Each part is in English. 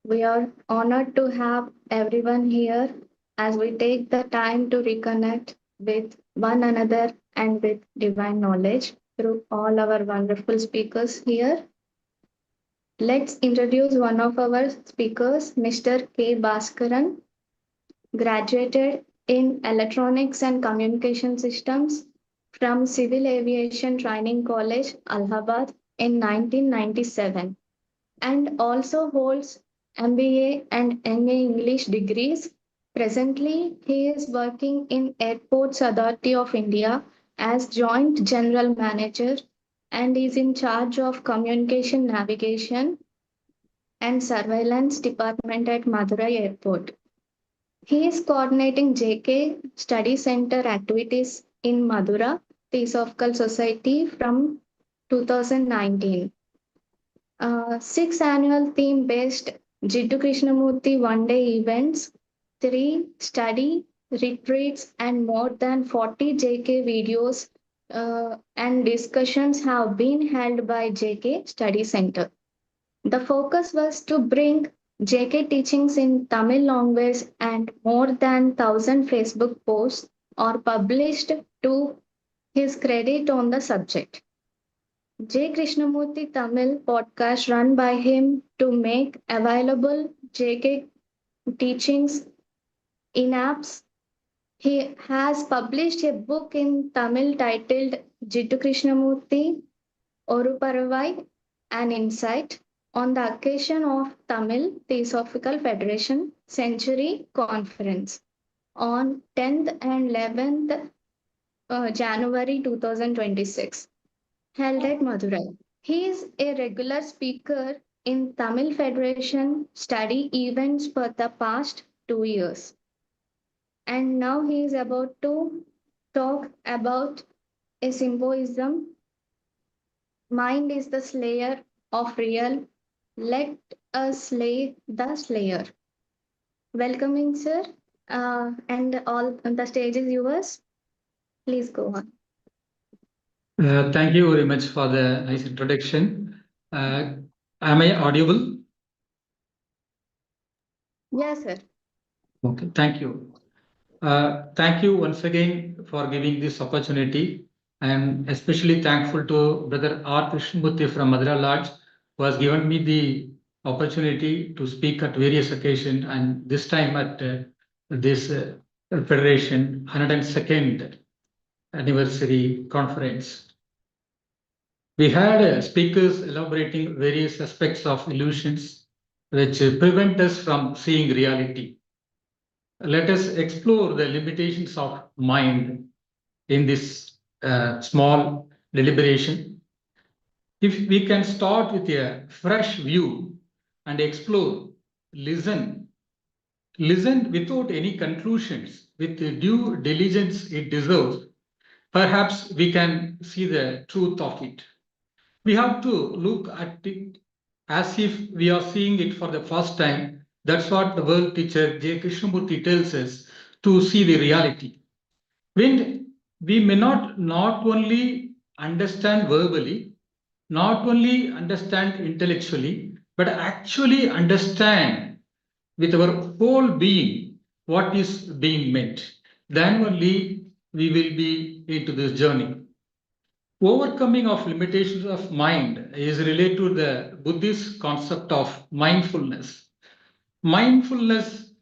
We are honored to have everyone here as we take the time to reconnect with one another and with divine knowledge through all our wonderful speakers here. Let's introduce one of our speakers, Mr. K. Bhaskaran, graduated in Electronics and Communication Systems from Civil Aviation Training College, Allahabad in 1997 and also holds MBA and MA English degrees. Presently, he is working in Airports Authority of India as Joint General Manager and is in charge of Communication Navigation and Surveillance Department at Madurai Airport. He is coordinating JK Study Center activities in Madura Theosophical Society from 2019. Six annual theme based Jiddu Krishnamurti one day events, three study retreats, and more than 40 JK videos and discussions have been held by JK Study Center. The focus was to bring JK teachings in Tamil language, and more than 1,000 Facebook posts are published to his credit on the subject. J. Krishnamurti Tamil podcast run by him to make available JK teachings in apps. He has published a book in Tamil titled Jittu Krishnamurti Oruparavai, an insight on the occasion of Tamil Theosophical Federation Century Conference on 10th and 11th January 2026, held at Madurai. He is a regular speaker in Tamil Federation study events for the past 2 years. And now he is about to talk about a symbolism. Mind is the slayer of real. Let us slay the slayer. Welcoming, sir, and all the stage is yours. Please go on. Thank you very much for the nice introduction. Am I audible? Yes, sir. Okay, thank you. Thank you once again for giving this opportunity. I am especially thankful to Brother R. Krishnamurti from Madhura Lodge, who has given me the opportunity to speak at various occasions, and this time at this Federation 102nd anniversary conference. We had speakers elaborating various aspects of illusions which prevent us from seeing reality. Let us explore the limitations of mind in this small deliberation. If we can start with a fresh view and explore, listen, listen without any conclusions, with the due diligence it deserves, perhaps we can see the truth of it. We have to look at it as if we are seeing it for the first time. That's what the world teacher J. Krishnamurti tells us, to see the reality. When we may not only understand verbally, not only understand intellectually, but actually understand with our whole being what is being meant, then only we will be into this journey. Overcoming of limitations of mind is related to the Buddhist concept of mindfulness. Mindfulness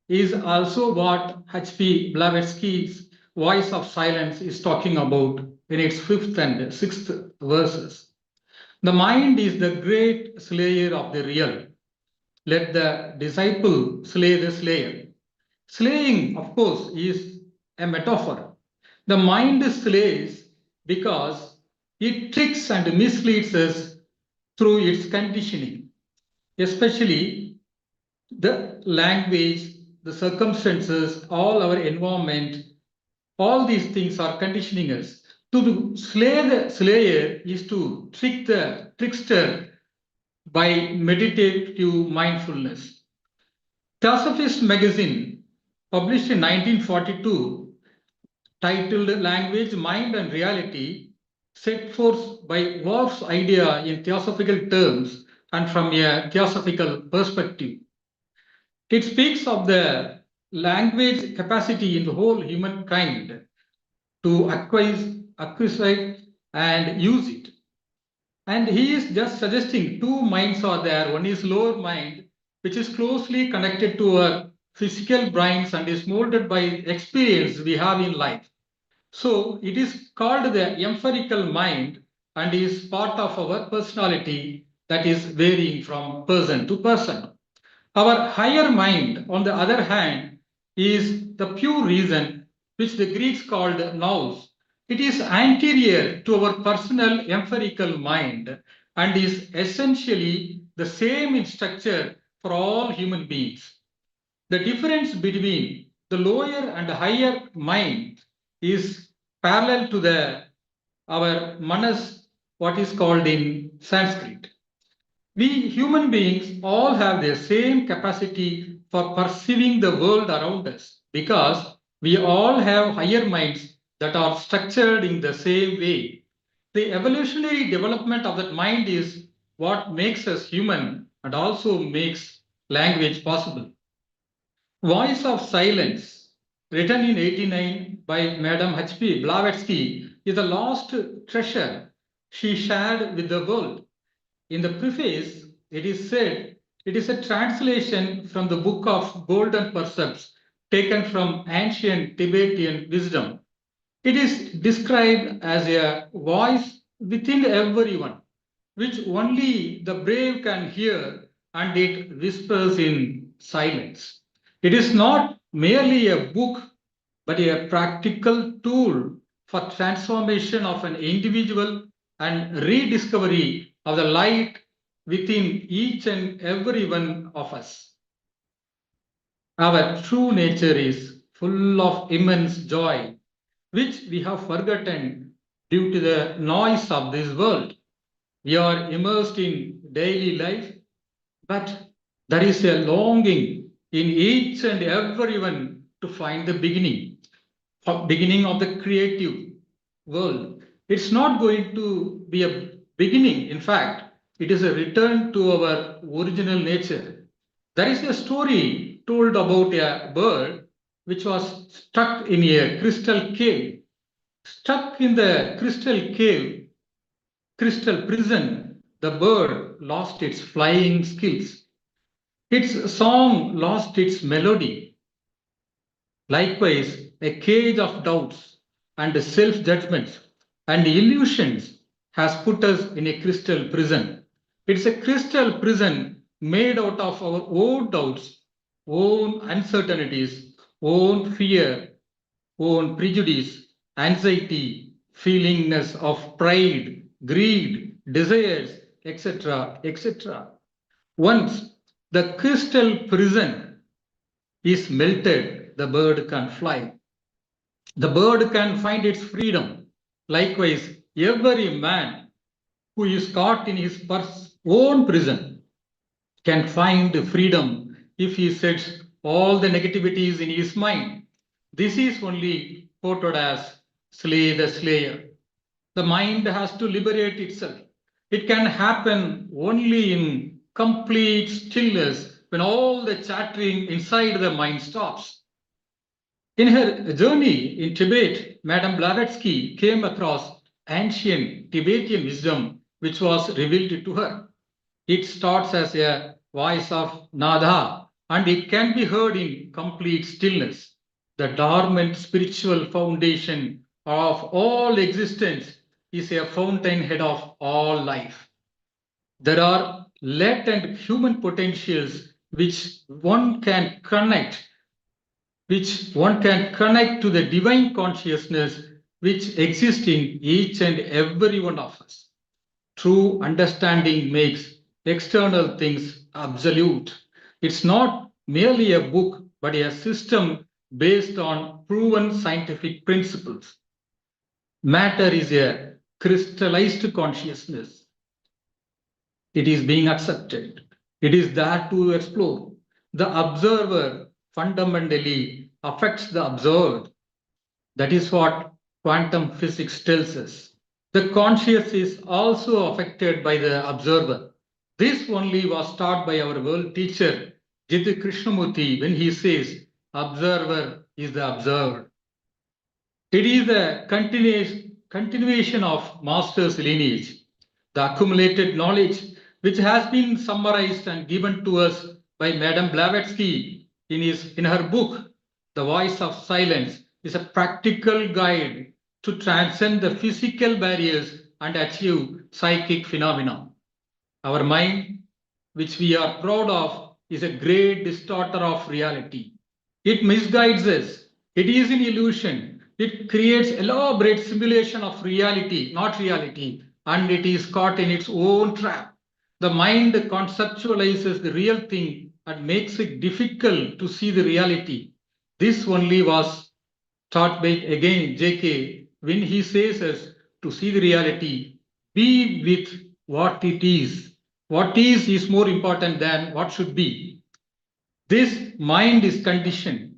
is also what H.P. Blavatsky's Voice of Silence is talking about in its fifth and sixth verses. The mind is the great slayer of the real. Let the disciple slay the slayer. Slaying, of course, is a metaphor. The mind slays because it tricks and misleads us through its conditioning, especially the language, the circumstances, all our environment, all these things are conditioning us. To slay the slayer is to trick the trickster by meditative mindfulness. Theosophist magazine, published in 1942, titled Language, Mind and Reality, set forth by Worf's idea in theosophical terms and from a theosophical perspective. It speaks of the language capacity in the whole humankind to acquire and use it. And he is just suggesting two minds are there. One is lower mind, which is closely connected to our physical brains and is molded by experience we have in life. So it is called the empirical mind and is part of our personality that is varying from person to person. Our higher mind, on the other hand, is the pure reason, which the Greeks called nous. It is anterior to our personal empirical mind and is essentially the same in structure for all human beings. The difference between the lower and higher mind is parallel to the our manas, what is called in Sanskrit. We human beings all have the same capacity for perceiving the world around us because we all have higher minds that are structured in the same way. The evolutionary development of that mind is what makes us human and also makes language possible. Voice of Silence, written in 89 by Madame H.P. Blavatsky, is the lost treasure she shared with the world. In the preface, it is said it is a translation from the Book of Golden Percepts taken from ancient Tibetan wisdom. It is described as a voice within everyone, which only the brave can hear, and it whispers in silence. It is not merely a book, but a practical tool for transformation of an individual and rediscovery of the light within each and every one of us. Our true nature is full of immense joy, which we have forgotten due to the noise of this world. We are immersed in daily life, but there is a longing in each and everyone to find the beginning of the creative world. It's not going to be a beginning. In fact, it is a return to our original nature. There is a story told about a bird which was stuck in a crystal cave. Stuck in the crystal prison, the bird lost its flying skills. Its song lost its melody. Likewise, a cage of doubts and self-judgments and illusions has put us in a crystal prison. It's a crystal prison made out of our own doubts, own uncertainties, own fear, own prejudice, anxiety, feelingness of pride, greed, desires, etc., etc. Once the crystal prison is melted, the bird can fly. The bird can find its freedom. Likewise, every man who is caught in his own prison can find freedom if he sets all the negativities in his mind. This is only quoted as slay the slayer. The mind has to liberate itself. It can happen only in complete stillness when all the chattering inside the mind stops. In her journey in Tibet, Madame Blavatsky came across ancient Tibetan wisdom which was revealed to her. It starts as a voice of nada and it can be heard in complete stillness. The dormant spiritual foundation of all existence is a fountainhead of all life. There are latent human potentials which one can connect to the divine consciousness which exists in each and every one of us. True understanding makes external things absolute. It's not merely a book, but a system based on proven scientific principles. Matter is a crystallized consciousness. It is being accepted. It is there to explore. The observer fundamentally affects the observed. That is what quantum physics tells us. The conscious is also affected by the observer. This only was taught by our world teacher, Jit Krishnamurti when he says, observer is the observed. It is a continuation of master's lineage, the accumulated knowledge which has been summarized and given to us by Madame Blavatsky in her book, The Voice of Silence, is a practical guide to transcend the physical barriers and achieve psychic phenomena. Our mind, which we are proud of, is a great distorter of reality. It misguides us. It is an illusion. It creates elaborate simulation of reality, not reality, and it is caught in its own trap. The mind conceptualizes the real thing and makes it difficult to see the reality. This only was taught by again JK when he says us to see the reality, be with what it is. What is more important than what should be. This mind is conditioned.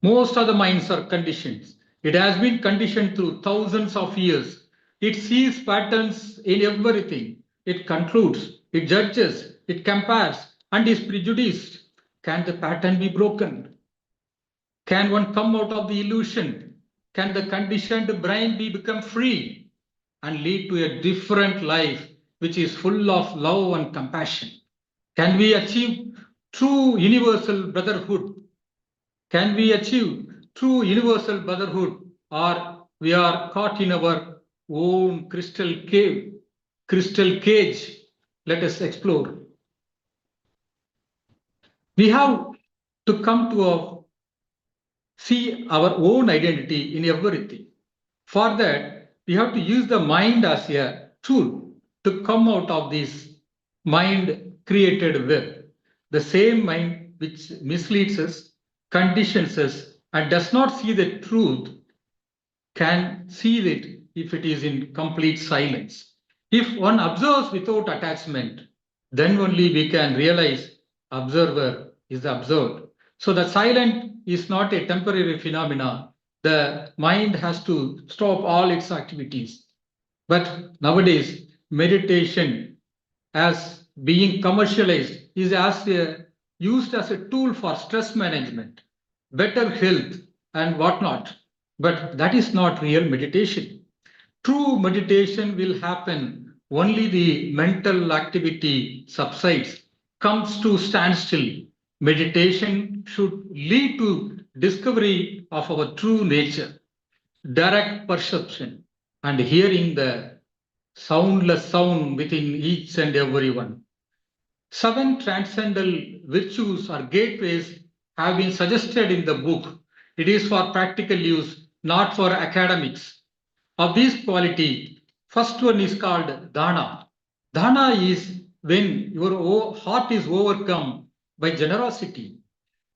Most of the minds are conditions. It has been conditioned through thousands of years. It sees patterns in everything. It concludes, it judges, it compares, and is prejudiced. Can the pattern be broken? Can one come out of the illusion? Can the conditioned brain be become free and lead to a different life which is full of love and compassion? Can we achieve true universal brotherhood? Can we achieve true universal brotherhood, or we are caught in our own crystal cage? Let us explore. We have to come to see our own identity in everything. For that, we have to use the mind as a tool to come out of this mind created web. The same mind which misleads us, conditions us, and does not see the truth can see it if it is in complete silence. If one observes without attachment, then only we can realize observer is observed. So the silent is not a temporary phenomena. The mind has to stop all its activities. But nowadays, meditation as being commercialized is used as a tool for stress management, better health, and whatnot. But that is not real meditation. True meditation will happen only the mental activity subsides, comes to standstill. Meditation should lead to discovery of our true nature, direct perception, and hearing the soundless sound within each and every one. 7 transcendental virtues or gateways have been suggested in the book. It is for practical use, not for academics. Of this quality, first one is called dana. Dana is when your heart is overcome by generosity.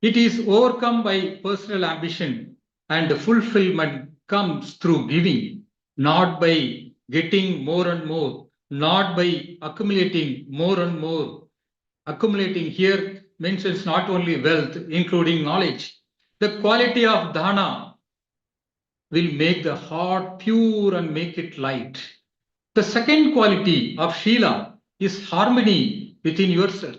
It is overcome by personal ambition, and fulfillment comes through giving, not by getting more and more, not by accumulating more and more. Accumulating here mentions not only wealth, including knowledge. The quality of dana will make the heart pure and make it light. The second quality of Shila is harmony within yourself.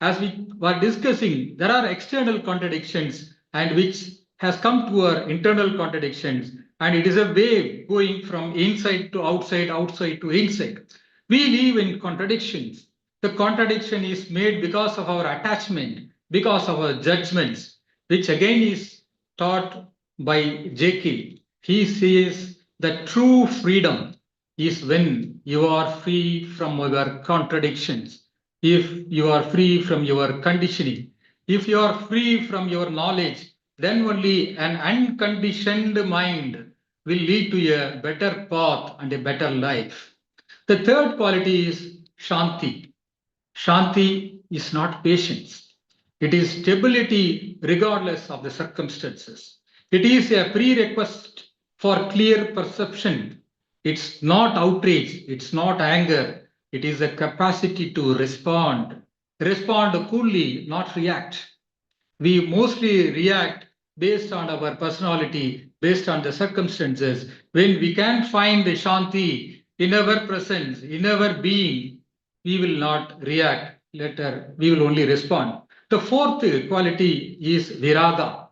As we were discussing, there are external contradictions and which has come to our internal contradictions, and it is a wave going from inside to outside, outside to inside. We live in contradictions. The contradiction is made because of our attachment, because of our judgments, which again is taught by J.K. He says that true freedom is when you are free from your contradictions, if you are free from your conditioning, if you are free from your knowledge, then only an unconditioned mind will lead to a better path and a better life. The third quality is Shanti. Shanti is not patience. It is stability regardless of the circumstances. It is a prerequisite for clear perception. It's not outrage, it's not anger. It is a capacity to respond. Respond coolly, not react. We mostly react based on our personality, based on the circumstances. When we can find the Shanti in our presence, in our being, we will not react later, we will only respond. The fourth quality is viraga.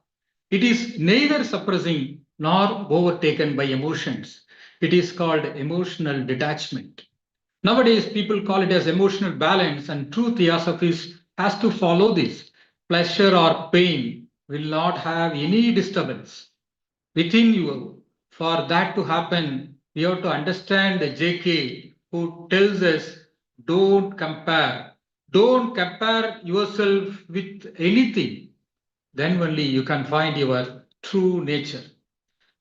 It is neither suppressing nor overtaken by emotions. It is called emotional detachment. Nowadays, people call it as emotional balance, and true theosophy has to follow this. Pleasure or pain will not have any disturbance within you. For that to happen, we have to understand the JK who tells us don't compare. Don't compare yourself with anything. Then only you can find your true nature.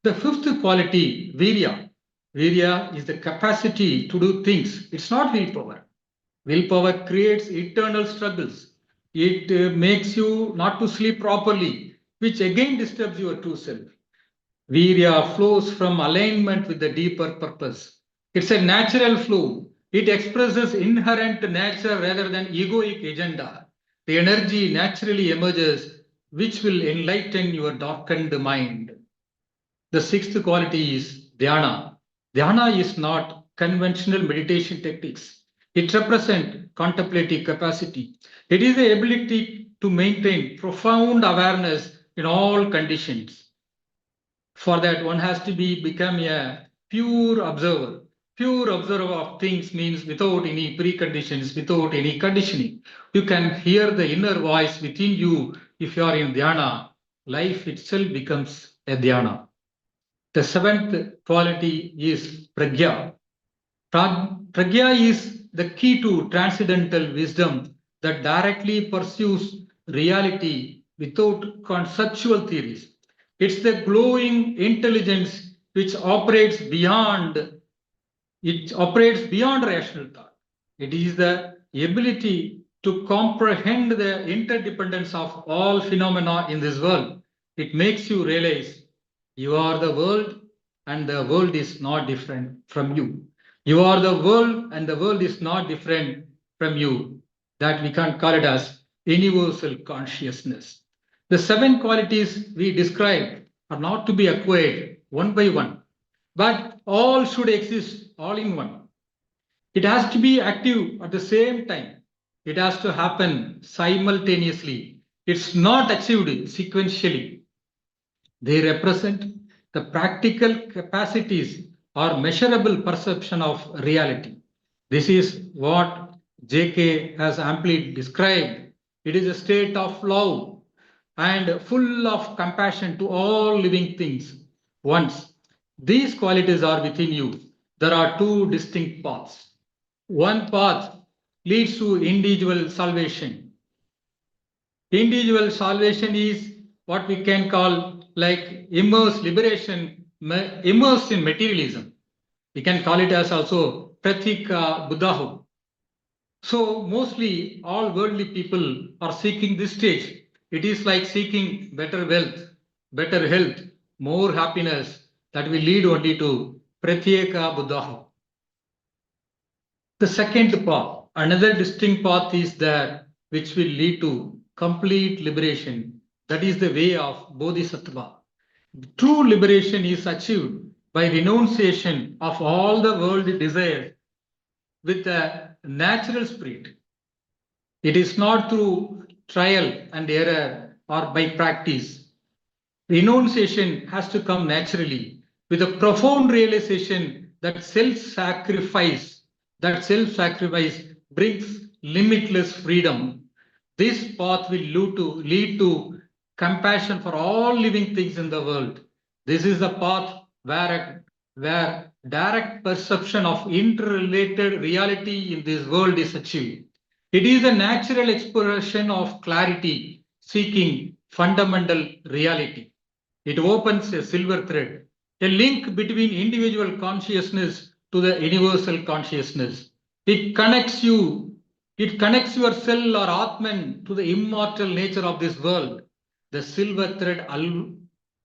The fifth quality, virya. Virya is the capacity to do things. It's not willpower. Willpower creates eternal struggles. It makes you not to sleep properly, which again disturbs your true self. Virya flows from alignment with the deeper purpose. It's a natural flow. It expresses inherent nature rather than egoic agenda. The energy naturally emerges, which will enlighten your darkened mind. The sixth quality is dhyana. Dhyana is not conventional meditation techniques. It represents contemplative capacity. It is the ability to maintain profound awareness in all conditions. For that, one has to become a pure observer. Pure observer of things means without any preconditions, without any conditioning. You can hear the inner voice within you. If you are in dhyana, life itself becomes a dhyana. The seventh quality is pragya. Pragya is the key to transcendental wisdom that directly pursues reality without conceptual theories. It's the glowing intelligence which operates beyond rational thought. It is the ability to comprehend the interdependence of all phenomena in this world. It makes you realize you are the world and the world is not different from you. You are the world and the world is not different from you. That we can call it as universal consciousness. The seven qualities we described are not to be acquired one by one, but all should exist all in one. It has to be active at the same time. It has to happen simultaneously. It's not achieved sequentially. They represent the practical capacities or measurable perception of reality. This is what JK has amply described. It is a state of love and full of compassion to all living things. Once these qualities are within you, there are two distinct paths. One path leads to individual salvation. Individual salvation is what we can call like immersed liberation, immersed in materialism. We can call it as also pratika buddhahu. So mostly all worldly people are seeking this stage. It is like seeking better wealth, better health, more happiness that will lead only to pratyeka buddhahu. The second path, another distinct path is there which will lead to complete liberation. That is the way of Bodhisattva. True liberation is achieved by renunciation of all the world desires with a natural spirit. It is not through trial and error or by practice. Renunciation has to come naturally with a profound realization that self-sacrifice brings limitless freedom. This path will lead to compassion for all living things in the world. This is the path where direct perception of interrelated reality in this world is achieved. It is a natural expression of clarity seeking fundamental reality. It opens a silver thread, a link between individual consciousness to the universal consciousness. It connects your cell or Atman to the immortal nature of this world. The silver thread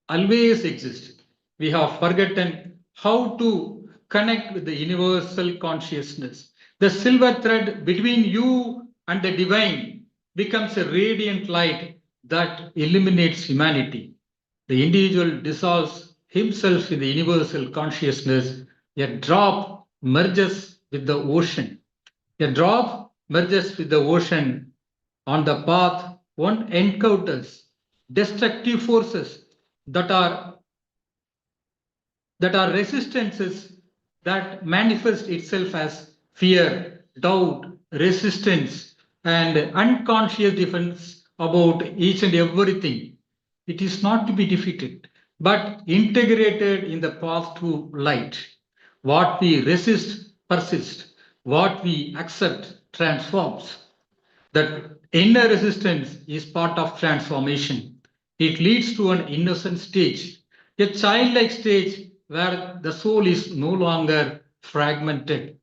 always exists. We have forgotten how to connect with the universal consciousness. The silver thread between you and the divine becomes a radiant light that illuminates humanity. The individual dissolves himself in the universal consciousness. A drop merges with the ocean. A drop merges with the ocean on the path one encounters destructive forces that are resistances that manifest itself as fear, doubt, resistance, and unconscious defense about each and everything. It is not to be defeated, but integrated in the path to light. What we resist persists, what we accept transforms. That inner resistance is part of transformation. It leads to an innocent stage, a childlike stage where the soul is no longer fragmented.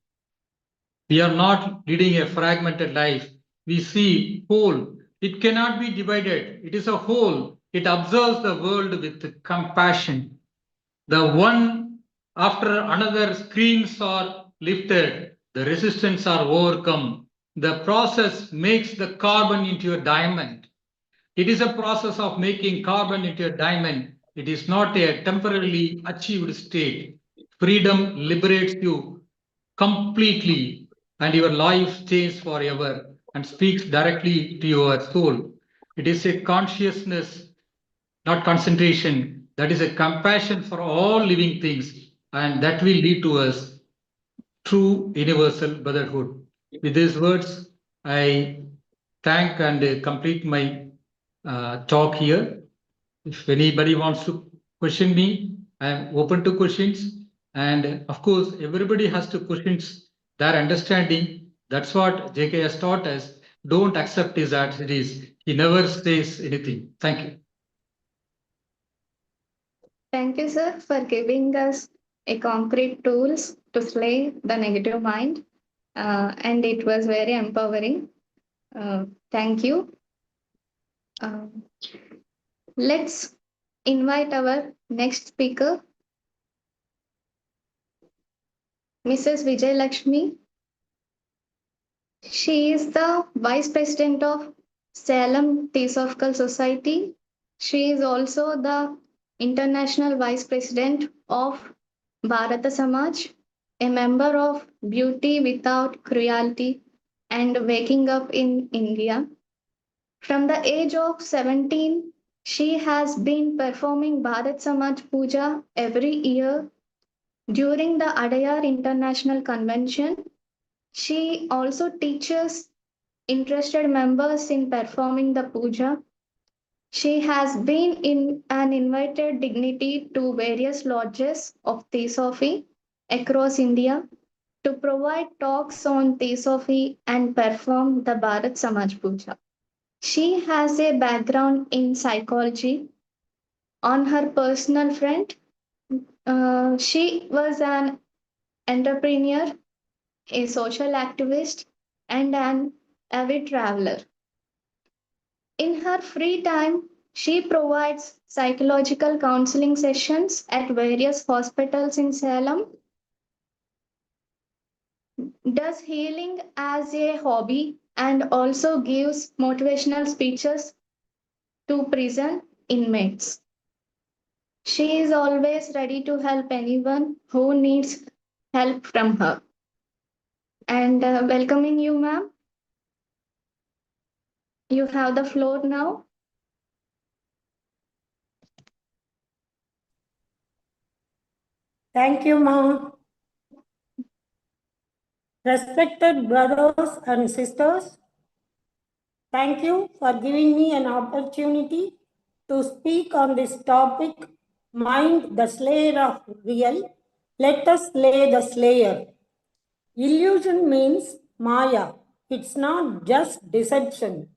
We are not leading a fragmented life. We see whole. It cannot be divided. It is a whole. It observes the world with compassion. The one after another screens are lifted, the resistance are overcome. The process makes the carbon into a diamond. It is a process of making carbon into a diamond. It is not a temporarily achieved state. Freedom liberates you completely, and your life changes forever and speaks directly to your soul. It is a consciousness, not concentration. That is a compassion for all living things, and that will lead to us true universal brotherhood. With these words, I thank and complete my talk here. If anybody wants to question me, I am open to questions. And of course, everybody has to question their understanding. That's what JK has taught us. Don't accept it as it is. He never says anything. Thank you. Thank you, sir, for giving us a concrete tools to slay the negative mind. And it was very empowering. Thank you. Um, let's invite our next speaker, Mrs. Vijay Lakshmi. She is the Vice President of Salem Theosophical Society. She is also the International Vice President of Bharata Samaj, a member of Beauty Without Cruelty and Waking Up in India. From the age of 17, she has been performing Bharat Samaj Puja every year during the Adayar International Convention. She also teaches interested members in performing the puja. She has been in an invited dignity to various lodges of Theosophy across India to provide talks on Theosophy and perform the Bharat Samaj Puja. She has a background in psychology. On her personal front, she was an entrepreneur, a social activist, and an avid traveler. In her free time, she provides psychological counseling sessions at various hospitals in Salem, does healing as a hobby, and also gives motivational speeches to prison inmates. She is always ready to help anyone who needs help from her. And welcoming you, ma'am. You have the floor now. Thank you, Ma. Respected brothers and sisters, thank you for giving me an opportunity to speak on this topic, Mind the Slayer of Real. Let us slay the Slayer. Illusion means Maya. It's not just deception,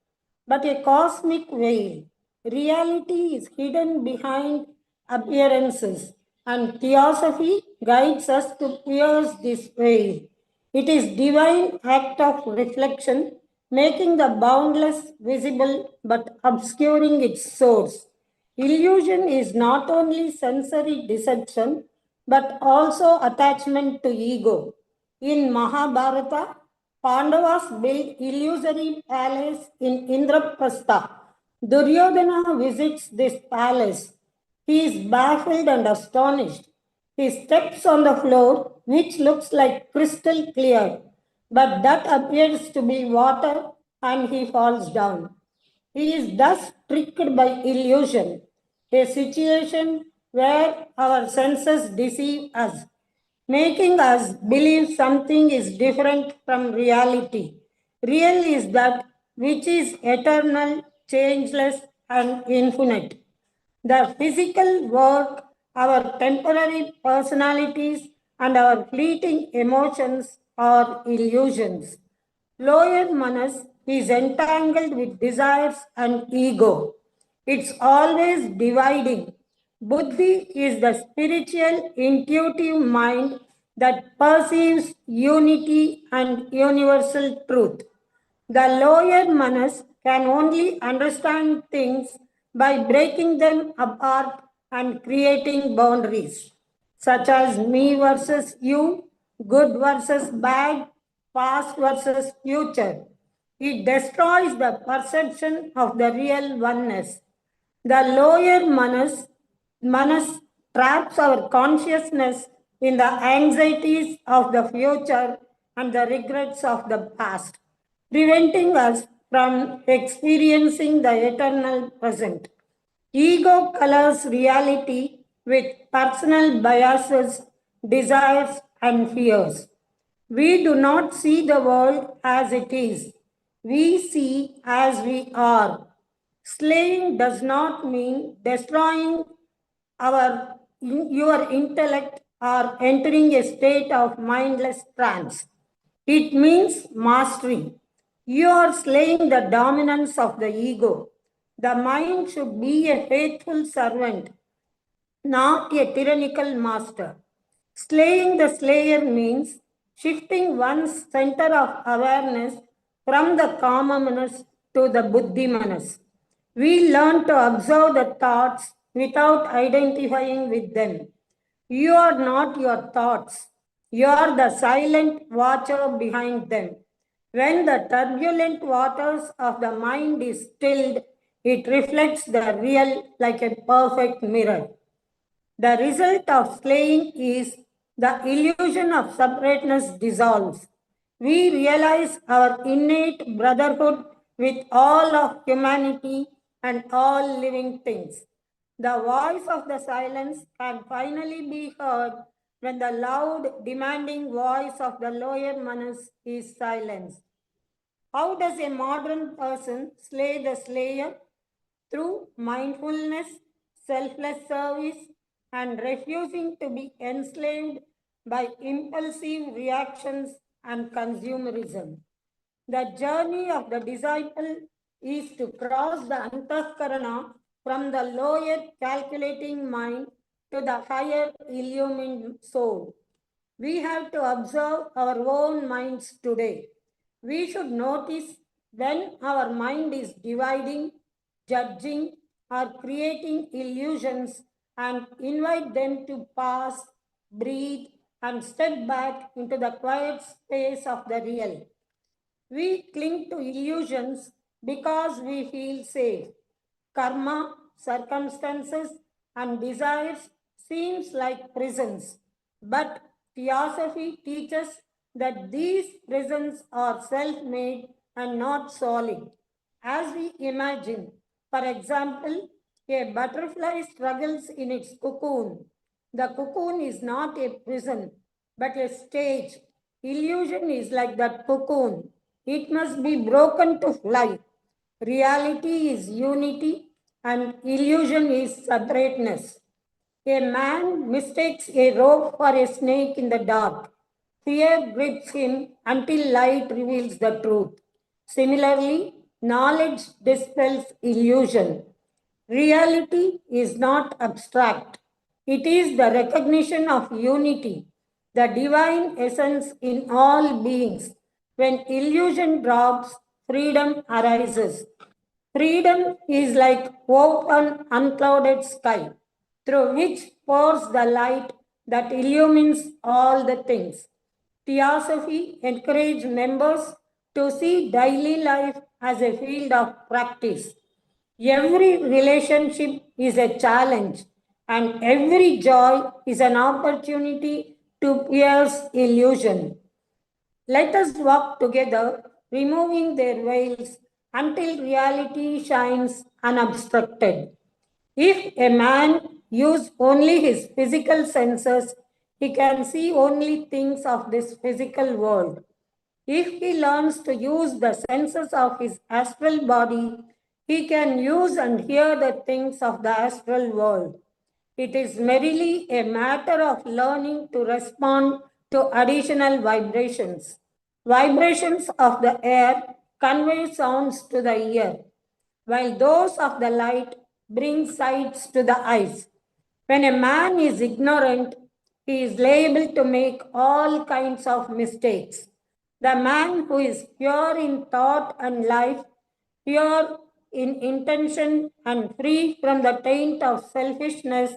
but a cosmic veil. Reality is hidden behind appearances, and theosophy guides us to pierce this veil. It is divine act of reflection, making the boundless visible but obscuring its source. Illusion is not only sensory deception, but also attachment to ego. In Mahabharata, Pandavas built illusory palace in Indraprastha. Duryodhana visits this palace. He is baffled and astonished. He steps on the floor, which looks like crystal clear, but that appears to be water, and he falls down. He is thus tricked by illusion, a situation where our senses deceive us, making us believe something is different from reality. Real is that which is eternal, changeless, and infinite. The physical world, our temporary personalities, and our fleeting emotions are illusions. Lower manas is entangled with desires and ego. It's always dividing. Buddhi is the spiritual, intuitive mind that perceives unity and universal truth. The lower manas can only understand things by breaking them apart and creating boundaries, such as me versus you, good versus bad, past versus future. It destroys the perception of the real oneness. The lower manas traps our consciousness in the anxieties of the future and the regrets of the past, preventing us from experiencing the eternal present. Ego colors reality with personal biases, desires, and fears. We do not see the world as it is. We see as we are. Slaying does not mean destroying your intellect or entering a state of mindless trance. It means mastery. You are slaying the dominance of the ego. The mind should be a faithful servant, not a tyrannical master. Slaying the slayer means shifting one's center of awareness from the kama manas to the buddhi manas. We learn to observe the thoughts without identifying with them. You are not your thoughts. You are the silent watcher behind them. When the turbulent waters of the mind is stilled, it reflects the real like a perfect mirror. The result of slaying is the illusion of separateness dissolves. We realize our innate brotherhood with all of humanity and all living things. The voice of the silence can finally be heard when the loud, demanding voice of the lower manas is silenced. How does a modern person slay the slayer? Through mindfulness, selfless service, and refusing to be enslaved by impulsive reactions and consumerism. The journey of the disciple is to cross the antahkarana from the lower calculating mind to the higher illumined soul. We have to observe our own minds today. We should notice when our mind is dividing, judging, or creating illusions and invite them to pass, breathe, and step back into the quiet space of the real. We cling to illusions because we feel safe. Karma, circumstances, and desires seems like prisons, but theosophy teaches that these prisons are self-made and not solid. As we imagine, for example, a butterfly struggles in its cocoon. The cocoon is not a prison, but a stage. Illusion is like that cocoon. It must be broken to fly. Reality is unity and illusion is separateness. A man mistakes a rope for a snake in the dark. Fear grips him until light reveals the truth. Similarly, knowledge dispels illusion. Reality is not abstract. It is the recognition of unity, the divine essence in all beings. When illusion drops, freedom arises. Freedom is like open, unclouded sky through which pours the light that illumines all the things. Theosophy encourages members to see daily life as a field of practice. Every relationship is a challenge, and every joy is an opportunity to pierce illusion. Let us walk together, removing their veils until reality shines unobstructed. If a man use only his physical senses, he can see only things of this physical world. If he learns to use the senses of his astral body, he can use and hear the things of the astral world. It is merely a matter of learning to respond to additional vibrations. Vibrations of the air convey sounds to the ear, while those of the light bring sights to the eyes. When a man is ignorant, he is liable to make all kinds of mistakes. The man who is pure in thought and life, pure in intention, and free from the taint of selfishness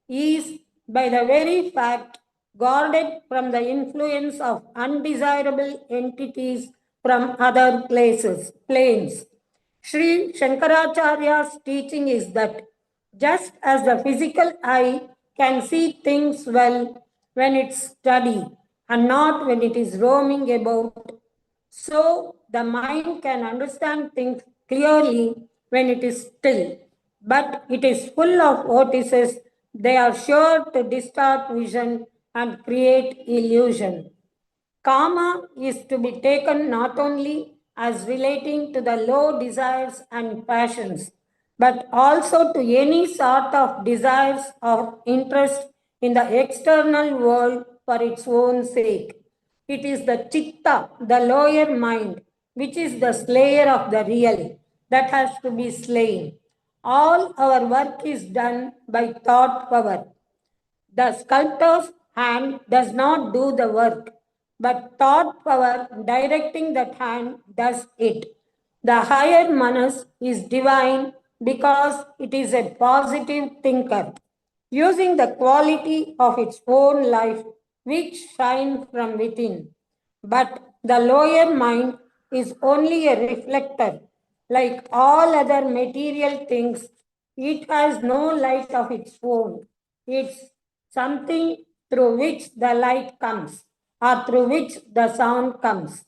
is, by the very fact, guarded from the influence of undesirable entities from other planes. Sri Shankaracharya's teaching is that just as the physical eye can see things well when it's steady and not when it is roaming about, so the mind can understand things clearly when it is still. But it is full of vortices, they are sure to distort vision and create illusion. Karma is to be taken not only as relating to the low desires and passions, but also to any sort of desires or interest in the external world for its own sake. It is the chitta, the lower mind, which is the slayer of the real, that has to be slain. All our work is done by thought power. The sculptor's hand does not do the work, but thought power directing that hand does it. The higher manas is divine because it is a positive thinker, using the quality of its own life which shines from within. But the lower mind is only a reflector. Like all other material things, it has no light of its own. It's something through which the light comes or through which the sound comes.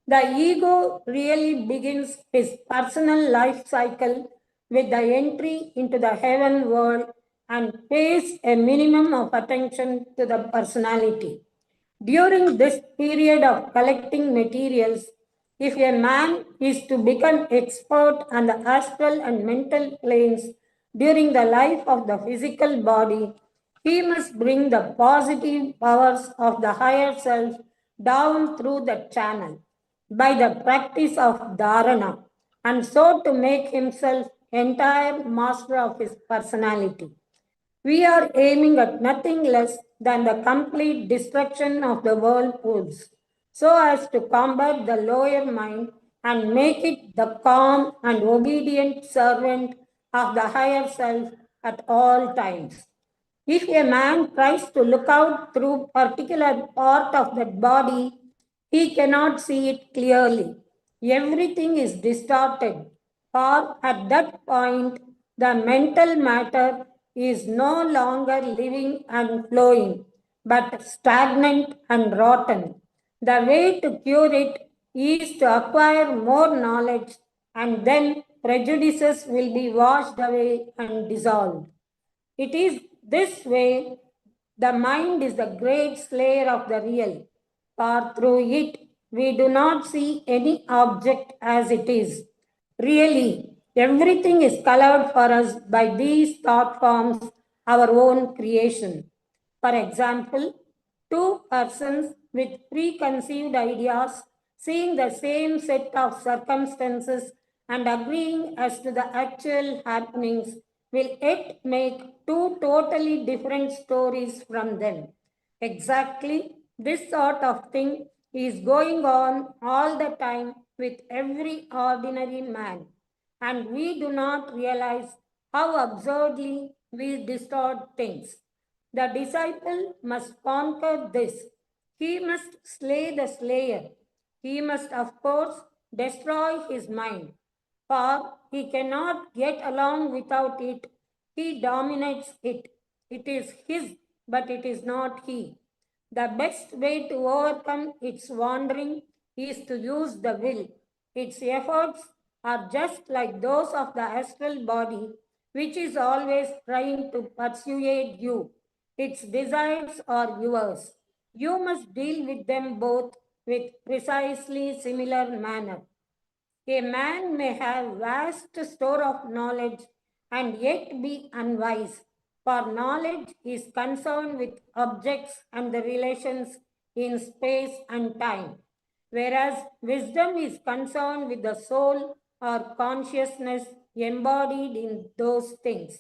The ego really begins his personal life cycle with the entry into the heaven world and pays a minimum of attention to the personality. During this period of collecting materials, if a man is to become expert on the astral and mental planes during the life of the physical body, he must bring the positive powers of the higher self down through the channel by the practice of dharana, and so to make himself entire master of his personality. We are aiming at nothing less than the complete destruction of the whirlpools, so as to combat the lower mind and make it the calm and obedient servant of the higher self at all times. If a man tries to look out through particular part of that body, he cannot see it clearly. Everything is distorted, for at that point, the mental matter is no longer living and flowing, but stagnant and rotten. The way to cure it is to acquire more knowledge, and then prejudices will be washed away and dissolved. It is this way the mind is the great slayer of the real, for through it we do not see any object as it is. Really, everything is colored for us by these thought forms, our own creation. For example, two persons with preconceived ideas seeing the same set of circumstances and agreeing as to the actual happenings will yet make two totally different stories from them. Exactly this sort of thing is going on all the time with every ordinary man, and we do not realize how absurdly we distort things. The disciple must conquer this. He must slay the slayer. He must, of course, destroy his mind, for he cannot get along without it. He dominates it. It is his, but it is not he. The best way to overcome its wandering is to use the will. Its efforts are just like those of the astral body, which is always trying to persuade you. Its desires are yours. You must deal with them both with precisely similar manner. A man may have vast store of knowledge and yet be unwise, for knowledge is concerned with objects and the relations in space and time, whereas wisdom is concerned with the soul or consciousness embodied in those things.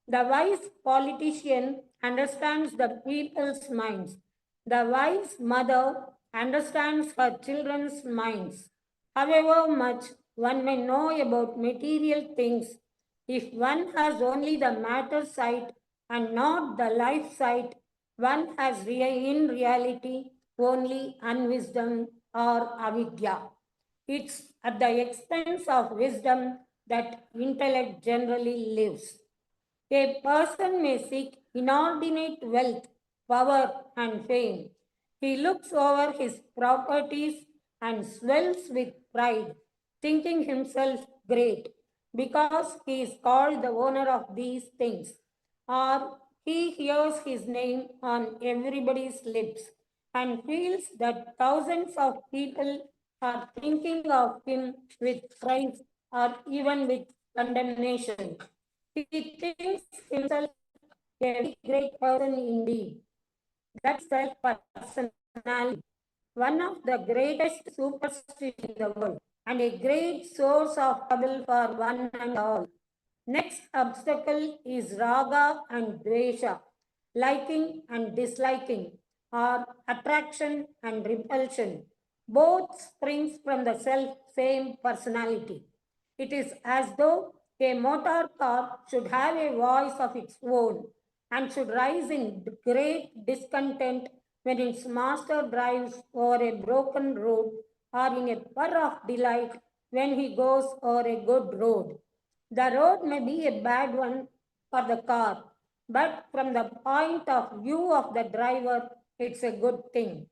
The wise politician understands the people's minds. The wise mother understands her children's minds. However much one may know about material things, if one has only the matter side and not the life side, one has in reality only unwisdom or avidya. It's at the expense of wisdom that intellect generally lives. A person may seek inordinate wealth, power, and fame. He looks over his properties and swells with pride, thinking himself great because he is called the owner of these things, or he hears his name on everybody's lips and feels that thousands of people are thinking of him with praise or even with condemnation. He thinks himself a very great person indeed. That's self-personality, one of the greatest superstitions in the world, and a great source of trouble for one and all. Next obstacle is raga and dvesha, liking and disliking, or attraction and repulsion. Both springs from the self same personality. It is as though a motor car should have a voice of its own and should rise in great discontent when its master drives over a broken road, or in a purr of delight when he goes over a good road. The road may be a bad one for the car, but from the point of view of the driver, it's a good thing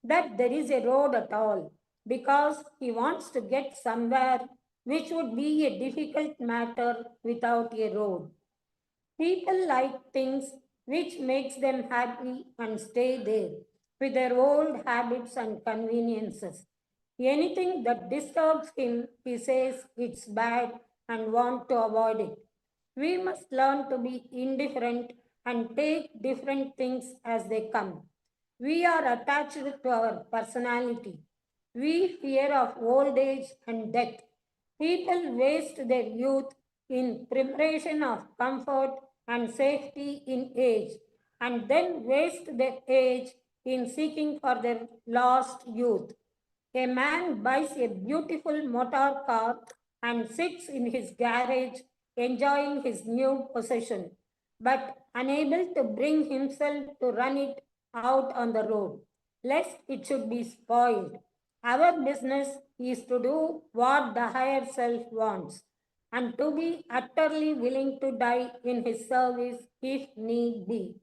that there is a road at all, because he wants to get somewhere which would be a difficult matter without a road. People like things which makes them happy and stay there with their old habits and conveniences. Anything that disturbs him, he says it's bad and want to avoid it. We must learn to be indifferent and take different things as they come. We are attached to our personality. We fear of old age and death. People waste their youth in preparation of comfort and safety in age, and then waste their age in seeking for their lost youth. A man buys a beautiful motor car and sits in his garage enjoying his new possession, but unable to bring himself to run it out on the road, lest it should be spoiled. Our business is to do what the higher self wants and to be utterly willing to die in his service if need be.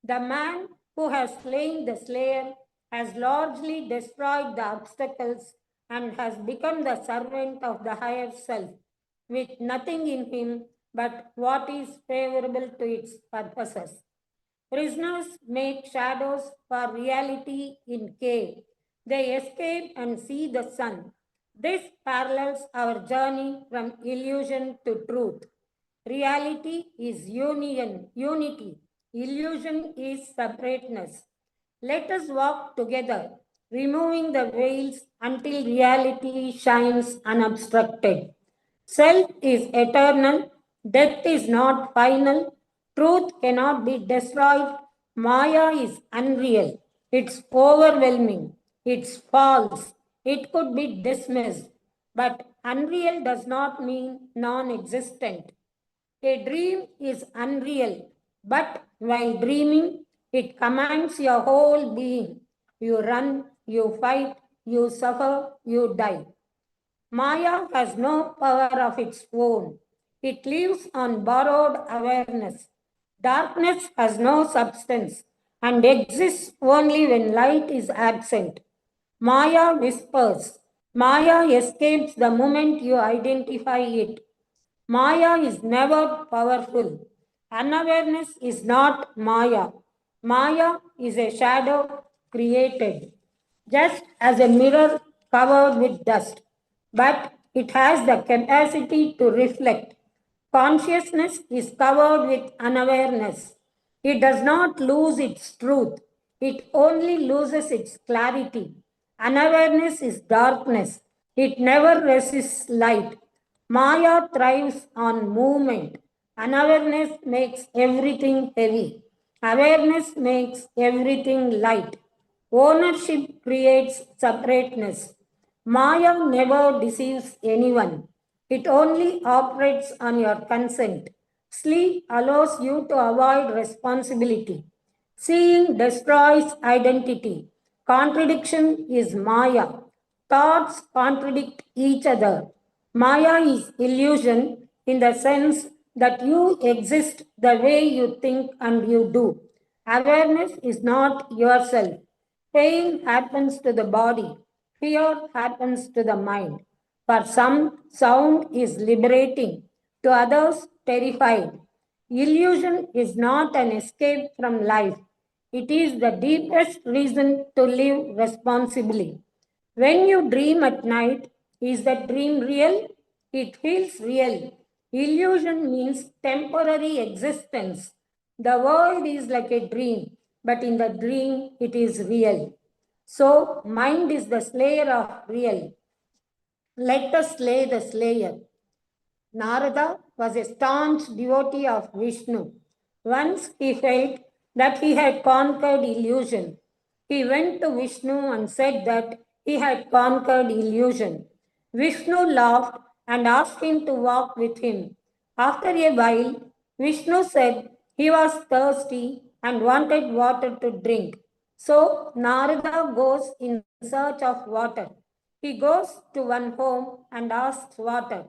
The man who has slain the slayer has largely destroyed the obstacles and has become the servant of the higher self, with nothing in him but what is favorable to its purposes. Prisoners make shadows for reality in cave. They escape and see the sun. This parallels our journey from illusion to truth. Reality is unity. Illusion is separateness. Let us walk together, removing the veils until reality shines unobstructed. Self is eternal, death is not final, truth cannot be destroyed, Maya is unreal, it's overwhelming, it's false, it could be dismissed. But unreal does not mean non existent. A dream is unreal, but while dreaming, it commands your whole being. You run, you fight, you suffer, you die. Maya has no power of its own. It lives on borrowed awareness. Darkness has no substance and exists only when light is absent. Maya whispers, Maya escapes the moment you identify it. Maya is never powerful. Unawareness is not Maya. Maya is a shadow created, just as a mirror covered with dust. But it has the capacity to reflect. Consciousness is covered with unawareness. It does not lose its truth, it only loses its clarity. Unawareness is darkness, it never resists light. Maya thrives on movement. Unawareness makes everything heavy. Awareness makes everything light. Ownership creates separateness. Maya never deceives anyone. It only operates on your consent. Sleep allows you to avoid responsibility. Seeing destroys identity. Contradiction is Maya. Thoughts contradict each other. Maya is illusion in the sense that you exist the way you think and you do. Awareness is not yourself. Pain happens to the body, fear happens to the mind. For some, sound is liberating, to others, terrifying. Illusion is not an escape from life, it is the deepest reason to live responsibly. When you dream at night, is that dream real? It feels real. Illusion means temporary existence. The world is like a dream, but in the dream, it is real. So, mind is the slayer of real. Let us slay the slayer. Narada was a staunch devotee of Vishnu. Once he felt that he had conquered illusion. He went to Vishnu and said that he had conquered illusion. Vishnu laughed and asked him to walk with him. After a while, Vishnu said he was thirsty and wanted water to drink. So Narada goes in search of water. He goes to one home and asks water.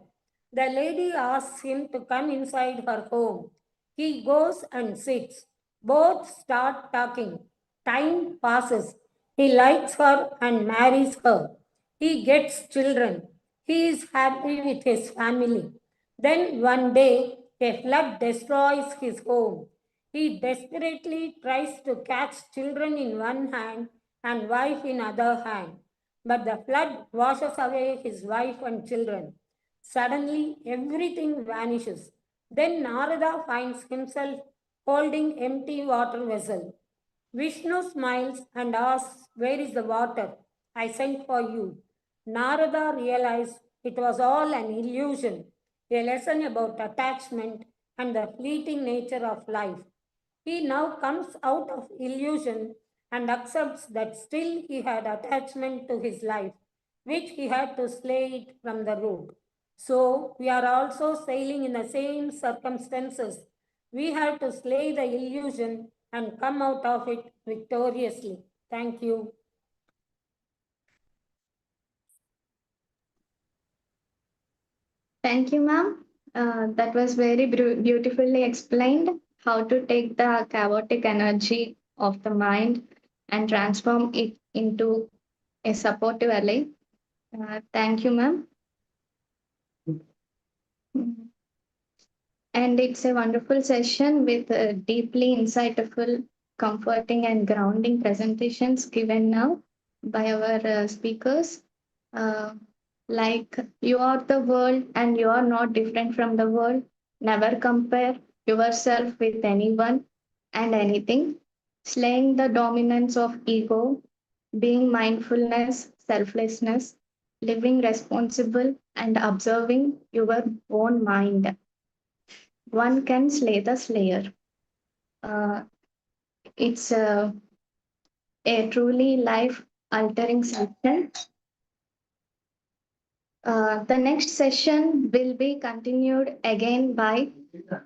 The lady asks him to come inside her home. He goes and sits. Both start talking. Time passes. He likes her and marries her. He gets children. He is happy with his family. Then one day, a flood destroys his home. He desperately tries to catch children in one hand and wife in other hand. But the flood washes away his wife and children. Suddenly, everything vanishes. Then Narada finds himself holding empty water vessel. Vishnu smiles and asks, "Where is the water? I sent for you." Narada realized it was all an illusion, a lesson about attachment and the fleeting nature of life. He now comes out of illusion and accepts that still he had attachment to his life, which he had to slay it from the root. So we are also sailing in the same circumstances. We have to slay the illusion and come out of it victoriously. Thank you. Thank you, ma'am. That was very beautifully explained how to take the chaotic energy of the mind and transform it into a supportive ally. Thank you, ma'am. And it's a wonderful session with deeply insightful, comforting, and grounding presentations given now by our speakers. Uh, like, you are the world and you are not different from the world. Never compare yourself with anyone and anything. Slaying the dominance of ego, being mindfulness, selflessness, living responsible, and observing your own mind. One can slay the slayer. Uh, it's a truly life altering session. The next session will be continued again by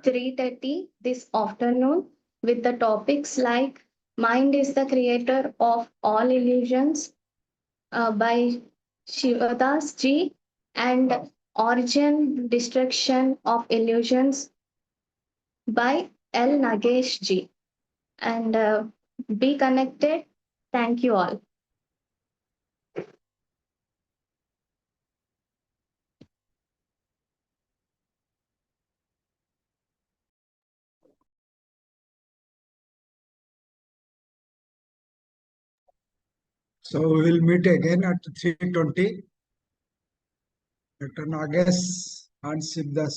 3:30 this afternoon with the topics like Mind is the creator of all illusions by Shivadas ji and Origin Destruction of Illusions by L. Nagesh ji. And be connected. Thank you all. So we will meet again at 3:20. Dr. Nagesh and Sibdas.